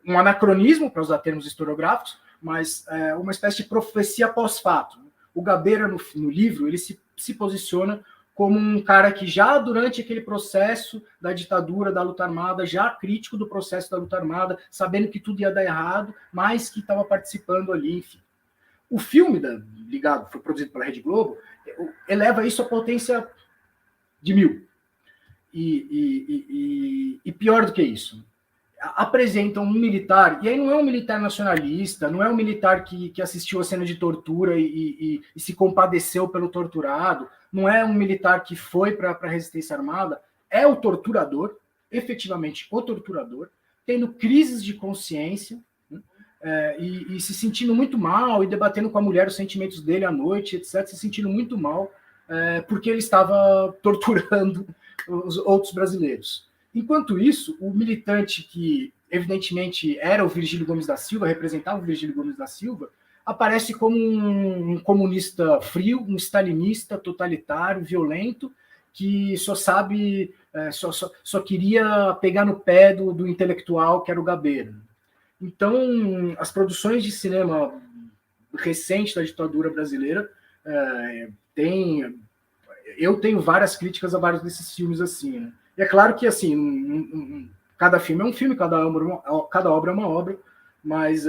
um anacronismo, para usar termos historiográficos, mas uma espécie de profecia pós-fato. O Gabeira, no livro, ele se posiciona como um cara que já durante aquele processo da ditadura, da luta armada, já crítico do processo da luta armada, sabendo que tudo ia dar errado, mas que estava participando ali, enfim. O filme foi produzido pela Rede Globo, eleva isso à potência de 1000. E pior do que isso, apresentam um militar, e aí não é um militar nacionalista, não é um militar que assistiu a cena de tortura e se compadeceu pelo torturado, não é um militar que foi para a resistência armada, é o torturador, efetivamente o torturador, tendo crises de consciência, né, e se sentindo muito mal, e debatendo com a mulher os sentimentos dele à noite, etc., se sentindo muito mal, porque ele estava torturando os outros brasileiros. Enquanto isso, o militante que, evidentemente, era o Virgílio Gomes da Silva, representava o Virgílio Gomes da Silva, aparece como um comunista frio, um stalinista totalitário, violento, que só sabe, só queria pegar no pé do intelectual, que era o Gabeira. Então, as produções de cinema recentes da ditadura brasileira eu tenho várias críticas a vários desses filmes assim, né? E é claro que, assim, cada filme é um filme, cada obra é uma obra, mas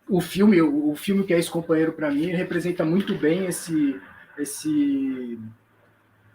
o filme Que é Esse Companheiro, para mim, representa muito bem esse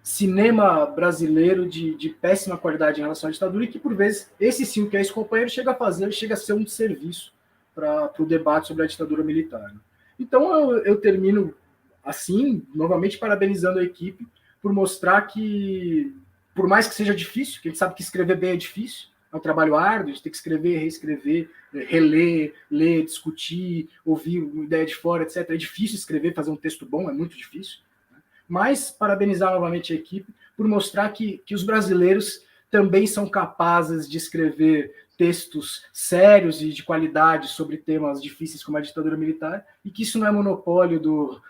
cinema brasileiro de péssima qualidade em relação à ditadura, e que, por vezes, esse sim, Que é Esse Companheiro, chega a ser um serviço para o debate sobre a ditadura militar. Então, eu termino assim, novamente parabenizando a equipe por mostrar que, por mais que seja difícil, que a gente sabe que escrever bem é difícil, é um trabalho árduo, a gente tem que escrever, reescrever, reler, ler, discutir, ouvir uma ideia de fora, etc. É difícil escrever, fazer um texto bom, é muito difícil. Mas parabenizar novamente a equipe por mostrar que os brasileiros também são capazes de escrever textos sérios e de qualidade sobre temas difíceis como a ditadura militar, e que isso não é monopólio do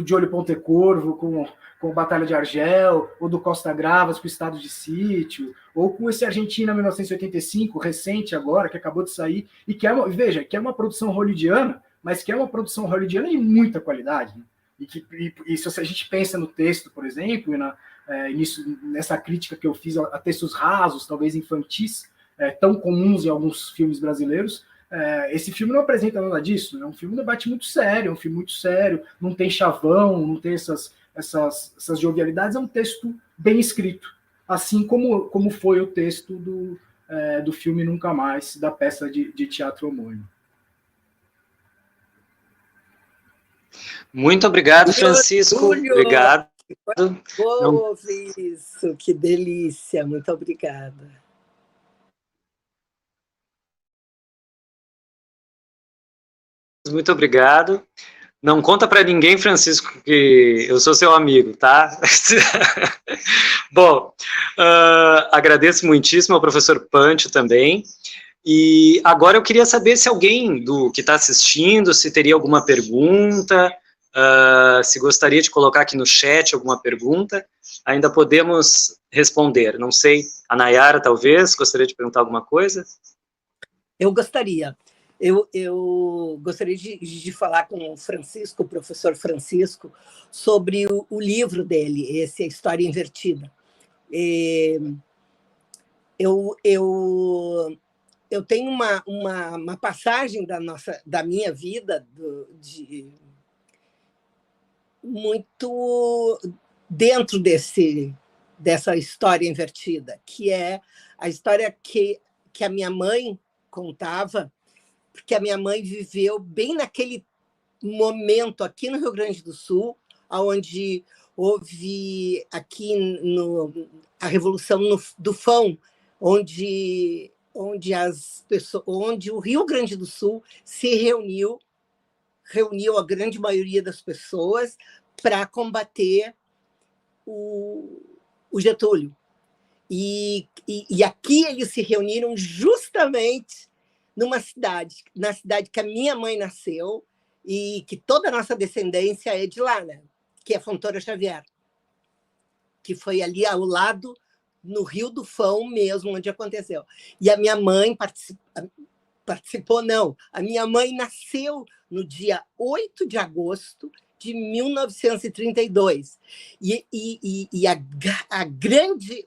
Giulio Pontecorvo com a Batalha de Argel, ou do Costa Gravas com o Estado de Sítio, ou com esse Argentina 1985, recente agora, que acabou de sair, e que é uma produção hollywoodiana, mas que é uma produção hollywoodiana de muita qualidade, né? E se a gente pensa no texto, por exemplo, nessa crítica que eu fiz a textos rasos, talvez infantis, tão comuns em alguns filmes brasileiros, esse filme não apresenta nada disso, né? É um filme de debate muito sério, é um filme muito sério, não tem chavão, não tem essas jovialidades, é um texto bem escrito, assim como foi o texto do filme Nunca Mais, da peça de teatro homônimo. Muito obrigado, Francisco. Obrigado. Vou ouvir isso, que delícia. Muito obrigada. Muito obrigado. Não conta para ninguém, Francisco, que eu sou seu amigo, tá? Bom, agradeço muitíssimo ao professor Pancho também. E agora eu queria saber se alguém que está assistindo, se teria alguma pergunta, se gostaria de colocar aqui no chat alguma pergunta, ainda podemos responder. Não sei, a Nayara talvez gostaria de perguntar alguma coisa? Eu gostaria. Eu gostaria de falar com o professor Francisco, sobre o livro dele, esse A História Invertida. Eu tenho uma passagem da minha vida muito dentro dessa história invertida, que é a história que a minha mãe contava, porque a minha mãe viveu bem naquele momento aqui no Rio Grande do Sul, onde houve aqui a Revolução do Fão, onde o Rio Grande do Sul se reuniu a grande maioria das pessoas para combater o Getúlio. E aqui eles se reuniram justamente na cidade que a minha mãe nasceu e que toda a nossa descendência é de lá, né? Que é Fontoura Xavier, que foi ali ao lado, no Rio do Fão mesmo, onde aconteceu. E a minha mãe participou, não. A minha mãe nasceu no dia 8 de agosto de 1932.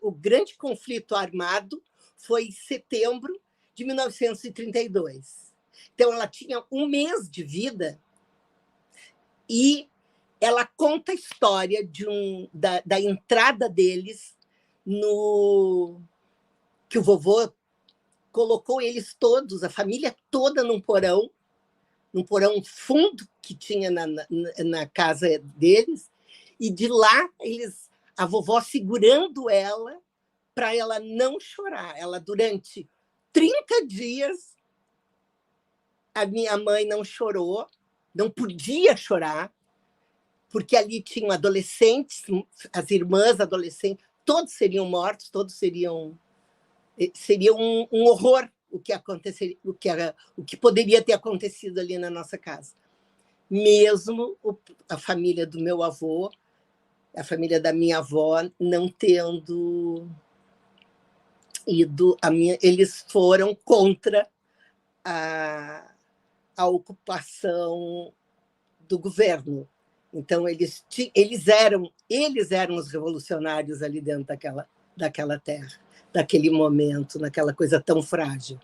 O grande conflito armado foi em setembro de 1932. Então, ela tinha um mês de vida e ela conta a história da entrada deles que o vovô colocou eles todos, a família toda, num porão fundo que tinha na casa deles, e de lá a vovó segurando ela para ela não chorar. Ela, durante 30 dias, a minha mãe não chorou, não podia chorar, porque ali tinham adolescentes, as irmãs adolescentes, todos seriam mortos, seria um horror o que aconteceria, o que poderia ter acontecido ali na nossa casa. Mesmo a família do meu avô, a família da minha avó, não tendo ido, eles foram contra a ocupação do governo. Então, eles eram os revolucionários ali dentro daquela terra, daquele momento, naquela coisa tão frágil.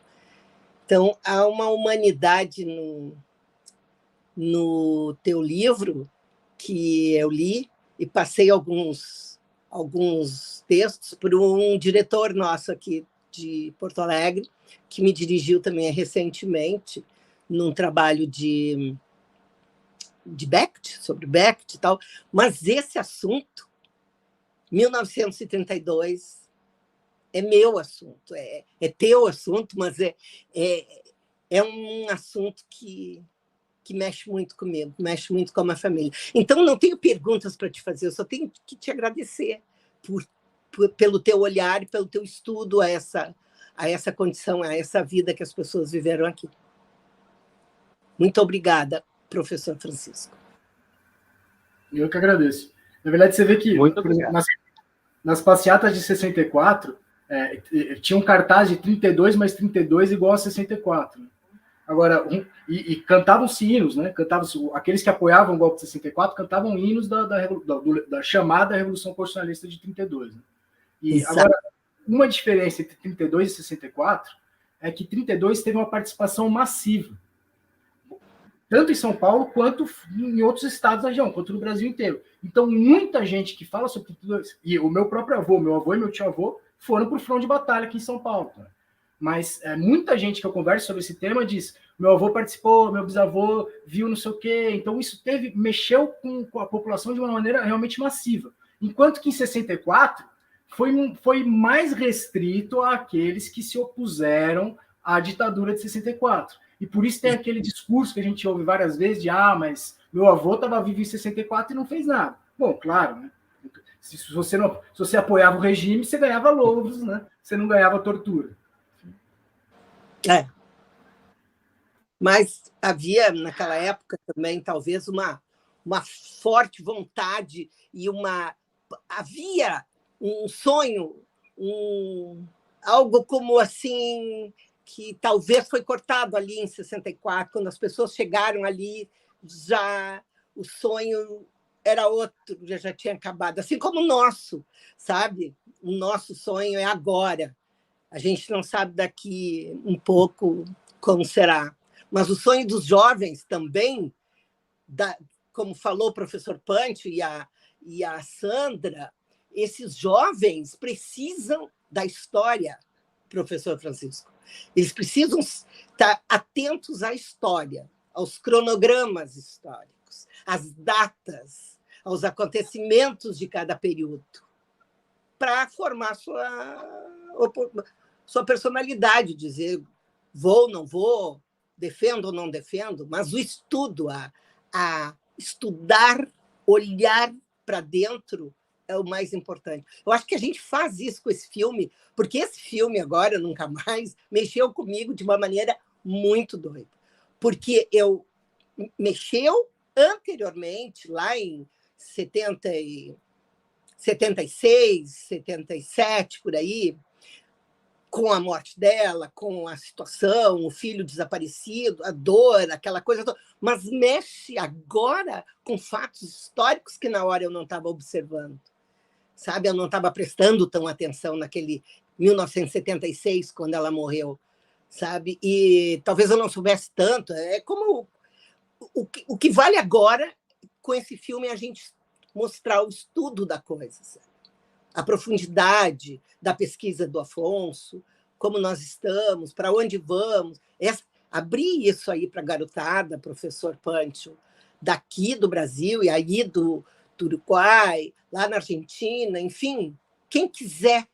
Então, há uma humanidade no teu livro que eu li e passei alguns textos por um diretor nosso aqui de Porto Alegre, que me dirigiu também recentemente num trabalho de Brecht, sobre Brecht e tal, mas esse assunto, 1932, é meu assunto, é teu assunto, mas é um assunto que mexe muito comigo, mexe muito com a minha família. Então, não tenho perguntas para te fazer, eu só tenho que te agradecer pelo teu olhar e pelo teu estudo a essa condição, a essa vida que as pessoas viveram aqui. Muito obrigada, professor Francisco. Eu que agradeço. Na verdade, você vê que nas passeatas de 64, tinha um cartaz de 32 mais 32 igual a 64. Agora, e cantavam-se hinos, né? Aqueles que apoiavam o golpe de 64 cantavam hinos da chamada Revolução Constitucionalista de 32. Né? E Exato. agora, uma diferença entre 32 e 64 é que 32 teve uma participação massiva, tanto em São Paulo quanto em outros estados da região, quanto no Brasil inteiro. Então, muita gente que fala sobre 32, e o meu próprio avô, meu avô e meu tio-avô foram para o front de batalha aqui em São Paulo. Tá? Mas muita gente que eu converso sobre esse tema diz: meu avô participou, meu bisavô viu não sei o quê. Então, isso mexeu com a população de uma maneira realmente massiva. Enquanto que em 64 foi mais restrito àqueles que se opuseram à ditadura de 64. E por isso tem aquele discurso que a gente ouve várias vezes de mas meu avô estava vivo em 64 e não fez nada. Bom, claro, né? Se você apoiava o regime, você ganhava louros, né? Você não ganhava tortura. Mas havia, naquela época também, talvez, uma forte vontade e havia um sonho, algo como assim, que talvez foi cortado ali em 64, quando as pessoas chegaram ali, já o sonho era outro, já tinha acabado, assim como o nosso, sabe? O nosso sonho é agora. A gente não sabe daqui um pouco como será. Mas o sonho dos jovens também, como falou o professor Pancho e a Sandra, esses jovens precisam da história, professor Francisco. Eles precisam estar atentos à história, aos cronogramas históricos, às datas, aos acontecimentos de cada período, para formar sua personalidade, dizer vou, não vou, defendo ou não defendo, mas o estudo, a estudar, olhar para dentro é o mais importante. Eu acho que a gente faz isso com esse filme, porque esse filme, Agora Nunca Mais, mexeu comigo de uma maneira muito doida. Porque mexeu anteriormente, lá em 76, 77, por aí, com a morte dela, com a situação, o filho desaparecido, a dor, aquela coisa toda, mas mexe agora com fatos históricos que na hora eu não estava observando, sabe? Eu não estava prestando tão atenção naquele 1976, quando ela morreu, sabe? E talvez eu não soubesse tanto. É como o que vale agora, com esse filme, é a gente mostrar o estudo da coisa, sabe? A profundidade da pesquisa do Afonso, como nós estamos, para onde vamos. Abrir isso aí para a garotada, professor Pancho, daqui do Brasil e aí do Uruguai, lá na Argentina, enfim, quem quiser,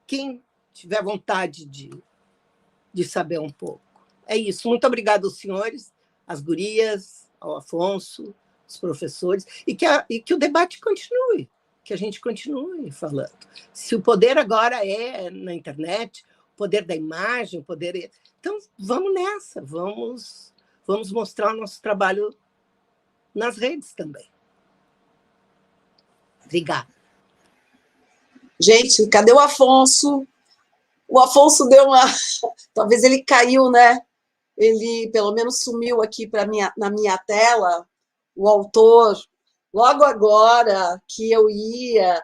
quem tiver vontade de saber um pouco. É isso. Muito obrigada aos senhores, às gurias, ao Afonso, aos professores, e que o debate continue, que a gente continue falando. Se o poder agora é na internet, o poder da imagem, o poder... Então, vamos nessa, vamos mostrar o nosso trabalho nas redes também. Obrigada. Gente, cadê o Afonso? O Afonso deu uma... Talvez ele caiu, né? Ele, pelo menos, sumiu aqui na minha tela, o autor... Logo agora que eu ia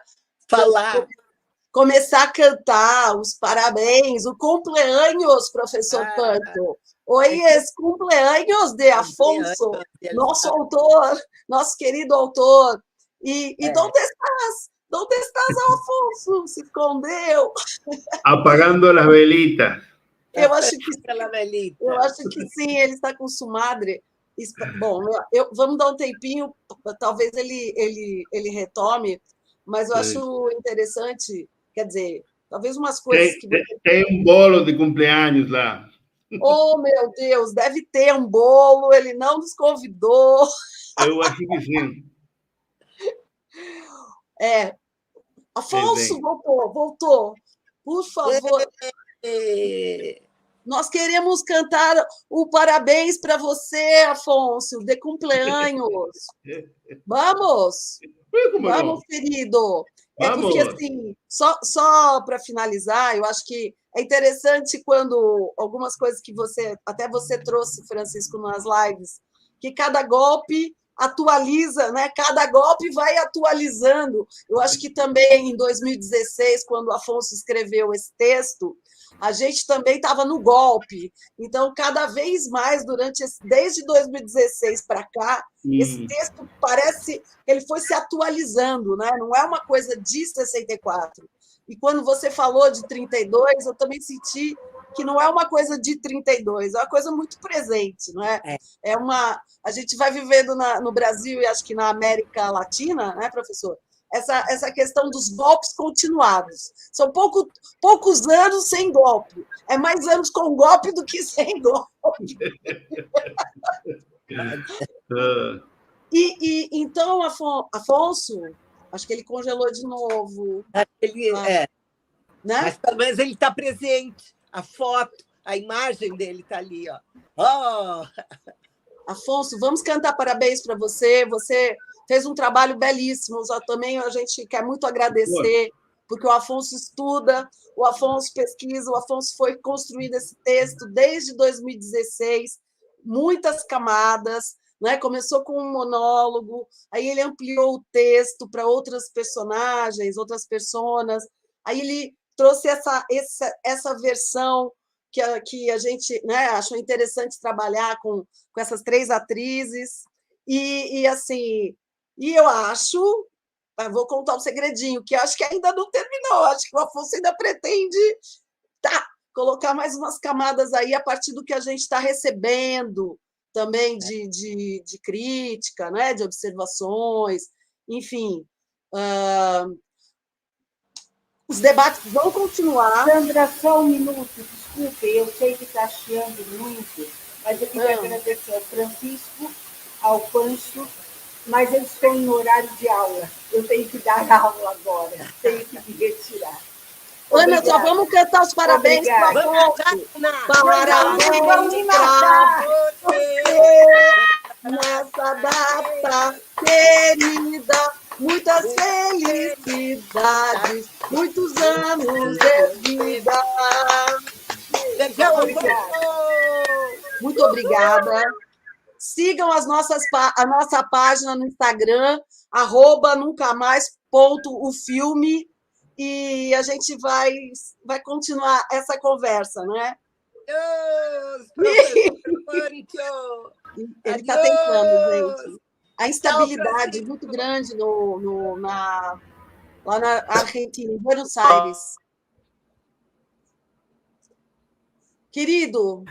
começar a cantar os parabéns, o cumpleaños, professor Pancho. Hoy es cumpleaños de Afonso, nosso autor, nosso querido autor. E onde estás? Onde estás, Afonso? Se escondeu. Apagando as velitas. Eu acho que sim, ele está com sua madre. Bom, vamos dar um tempinho, talvez ele retome, mas eu acho interessante, quer dizer, talvez umas coisas que... Tem bolo de cumpleaños lá. Oh, meu Deus, deve ter um bolo, ele não nos convidou. Eu acho que sim. Afonso, voltou. Por favor. Nós queremos cantar o parabéns para você, Afonso, de cumpleaños. Vamos, querido. Vamos. porque, assim, só para finalizar, eu acho que é interessante quando algumas coisas que até você trouxe, Francisco, nas lives, que cada golpe atualiza, né? Cada golpe vai atualizando. Eu acho que também em 2016, quando o Afonso escreveu esse texto, a gente também estava no golpe. Então, cada vez mais, desde 2016 para cá, esse texto parece que ele foi se atualizando, né? Não é uma coisa de 64. E quando você falou de 32, eu também senti que não é uma coisa de 32, é uma coisa muito presente, não é? A gente vai vivendo no Brasil e acho que na América Latina, né, professor? Essa questão dos golpes continuados. São poucos anos sem golpe. É mais anos com golpe do que sem golpe. Então, Afonso, acho que ele congelou de novo. Né? Mas pelo menos ele está presente. A foto, a imagem dele está ali. Ó. Afonso, vamos cantar parabéns para você. Você fez um trabalho belíssimo. Também a gente quer muito agradecer, porque o Afonso estuda, o Afonso pesquisa, o Afonso foi construindo esse texto desde 2016, muitas camadas, né? Começou com um monólogo, aí ele ampliou o texto para outras personagens, outras personas, aí ele trouxe essa versão que a gente, né, achou interessante trabalhar com essas 3 atrizes, assim, eu acho, vou contar um segredinho, que acho que ainda não terminou, acho que o Afonso ainda pretende colocar mais umas camadas aí a partir do que a gente está recebendo também de crítica, né, de observações, enfim. Os debates vão continuar. Sandra, só um minuto, desculpe, eu sei que está chiando muito, mas eu queria agradecer ao Francisco, ao Pancho, mas eu estou em horário de aula, eu tenho que dar aula agora, tenho que me retirar. Ana, só vamos cantar os parabéns para o Afonso. Parabéns para você nessa data querida. Muitas felicidades, muitos anos de vida. Muito obrigada. Sigam a nossa página no Instagram, @nuncamais.ofilme, e a gente vai continuar essa conversa, né? Ele está tentando, gente. A instabilidade muito grande lá na Argentina, em Buenos Aires. Querido,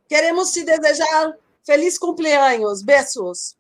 queremos te desejar feliz cumpleaños. Beijos.